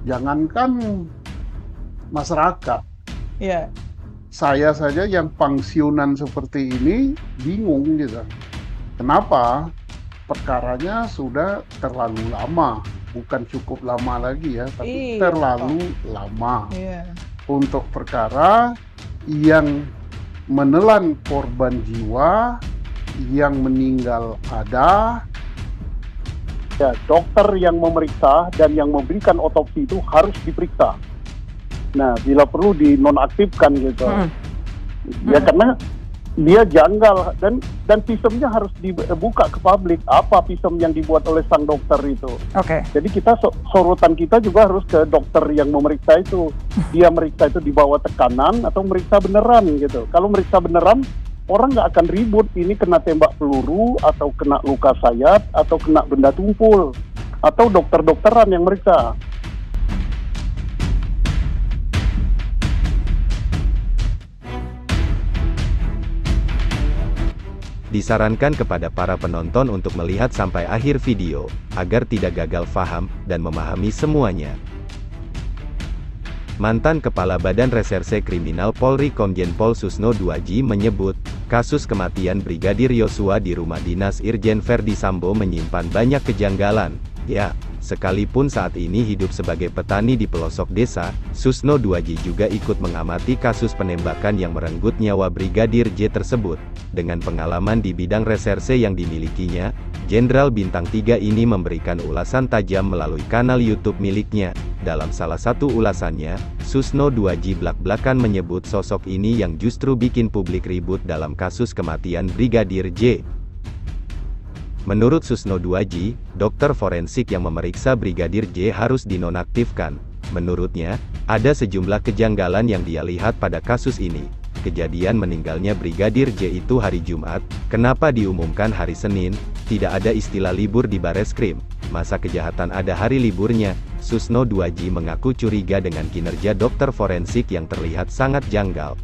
Jangankan masyarakat, Iya. saya saja yang pensiunan seperti ini bingung gitu. Kenapa? Perkaranya sudah terlalu lama, bukan cukup lama lagi ya, tapi Iya, terlalu lama iya. untuk perkara yang menelan korban jiwa, yang meninggal ada. Ya, dokter yang memeriksa dan yang memberikan otopsi itu harus diperiksa. Nah, bila perlu dinonaktifkan gitu. Ya karena dia janggal dan sistemnya harus dibuka ke publik, apa sistem yang dibuat oleh sang dokter itu. Oke. Jadi kita sorotan kita juga harus ke dokter yang memeriksa itu. Dia meriksa itu di bawah tekanan atau meriksa beneran gitu. Kalau meriksa beneran, orang nggak akan ribut ini kena tembak peluru atau kena luka sayat atau kena benda tumpul atau dokter-dokteran yang meriksa. Disarankan kepada para penonton untuk melihat sampai akhir video, agar tidak gagal paham, dan memahami semuanya. Mantan Kepala Badan Reserse Kriminal Polri Komjen Pol Susno Duaji menyebut, kasus kematian Brigadir Yosua di rumah dinas Irjen Verdi Sambo menyimpan banyak kejanggalan. Ya, sekalipun saat ini hidup sebagai petani di pelosok desa, Susno Duaji juga ikut mengamati kasus penembakan yang merenggut nyawa Brigadir J tersebut. Dengan pengalaman di bidang reserse yang dimilikinya, Jenderal Bintang 3 ini memberikan ulasan tajam melalui kanal YouTube miliknya. Dalam salah satu ulasannya, Susno Duaji blak-blakan menyebut sosok ini yang justru bikin publik ribut dalam kasus kematian Brigadir J. Menurut Susno Duaji, dokter forensik yang memeriksa Brigadir J harus dinonaktifkan. Menurutnya, ada sejumlah kejanggalan yang dia lihat pada kasus ini. Kejadian meninggalnya Brigadir J itu hari Jumat, kenapa diumumkan hari Senin? Tidak ada istilah libur di Bareskrim. Masa kejahatan ada hari liburnya? Susno Duaji mengaku curiga dengan kinerja dokter forensik yang terlihat sangat janggal.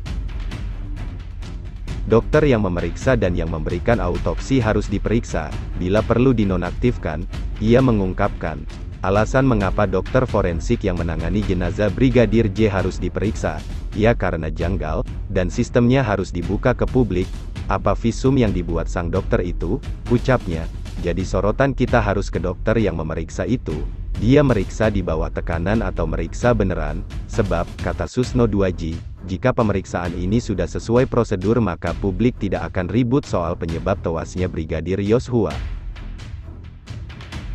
Dokter yang memeriksa dan yang memberikan autopsi harus diperiksa, bila perlu dinonaktifkan. Ia mengungkapkan, alasan mengapa dokter forensik yang menangani jenazah Brigadir J harus diperiksa, ya karena janggal, dan sistemnya harus dibuka ke publik. Apa visum yang dibuat sang dokter itu? Ucapnya, jadi sorotan kita harus ke dokter yang memeriksa itu. Dia meriksa di bawah tekanan atau meriksa beneran, sebab, kata Susno Duaji, jika pemeriksaan ini sudah sesuai prosedur maka publik tidak akan ribut soal penyebab tewasnya Brigadir Yosua.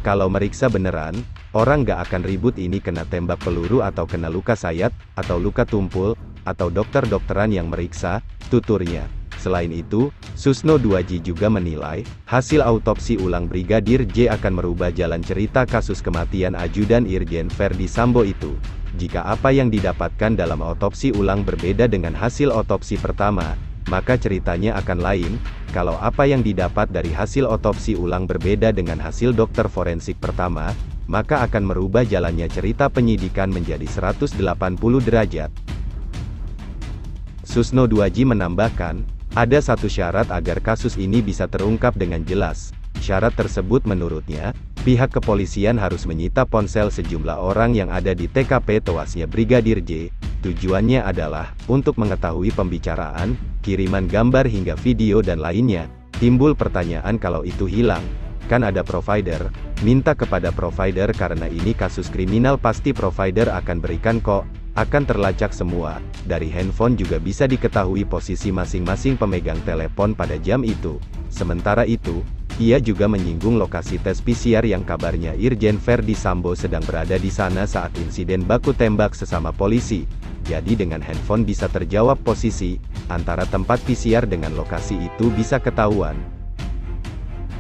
Kalau meriksa beneran, orang nggak akan ribut ini kena tembak peluru atau kena luka sayat, atau luka tumpul, atau dokter-dokteran yang meriksa, tuturnya. Selain itu, Susno Duaji juga menilai, hasil autopsi ulang Brigadir J akan merubah jalan cerita kasus kematian Ajudan Irjen Verdi Sambo itu. Jika apa yang didapatkan dalam autopsi ulang berbeda dengan hasil autopsi pertama, maka ceritanya akan lain. Kalau apa yang didapat dari hasil autopsi ulang berbeda dengan hasil dokter forensik pertama, maka akan merubah jalannya cerita penyidikan menjadi 180 derajat. Susno Duaji menambahkan, ada satu syarat agar kasus ini bisa terungkap dengan jelas. Syarat tersebut menurutnya, pihak kepolisian harus menyita ponsel sejumlah orang yang ada di TKP tewasnya Brigadir J. Tujuannya adalah, untuk mengetahui pembicaraan, kiriman gambar hingga video dan lainnya. Timbul pertanyaan kalau itu hilang. Kan ada provider, minta kepada provider karena ini kasus kriminal pasti provider akan berikan kok. Akan terlacak semua, dari handphone juga bisa diketahui posisi masing-masing pemegang telepon pada jam itu. Sementara itu, ia juga menyinggung lokasi tes PCR yang kabarnya Irjen Verdi Sambo sedang berada di sana saat insiden baku tembak sesama polisi. Jadi dengan handphone bisa terjawab posisi, antara tempat PCR dengan lokasi itu bisa ketahuan.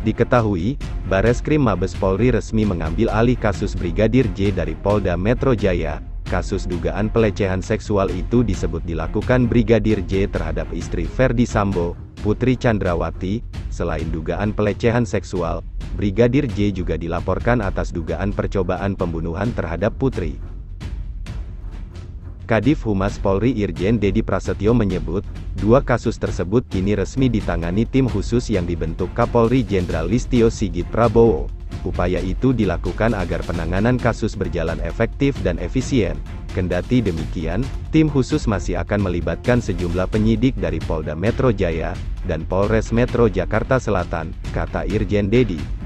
Diketahui, Bareskrim Mabes Polri resmi mengambil alih kasus Brigadir J dari Polda Metro Jaya. Kasus dugaan pelecehan seksual itu disebut dilakukan Brigadir J terhadap istri Verdi Sambo, Putri Chandrawati. Selain dugaan pelecehan seksual, Brigadir J juga dilaporkan atas dugaan percobaan pembunuhan terhadap Putri. Kadif Humas Polri Irjen Dedi Prasetyo menyebut, dua kasus tersebut kini resmi ditangani tim khusus yang dibentuk Kapolri Jenderal Listio Sigit Prabowo. Upaya itu dilakukan agar penanganan kasus berjalan efektif dan efisien. Kendati demikian, tim khusus masih akan melibatkan sejumlah penyidik dari Polda Metro Jaya dan Polres Metro Jakarta Selatan, kata Irjen Dedi.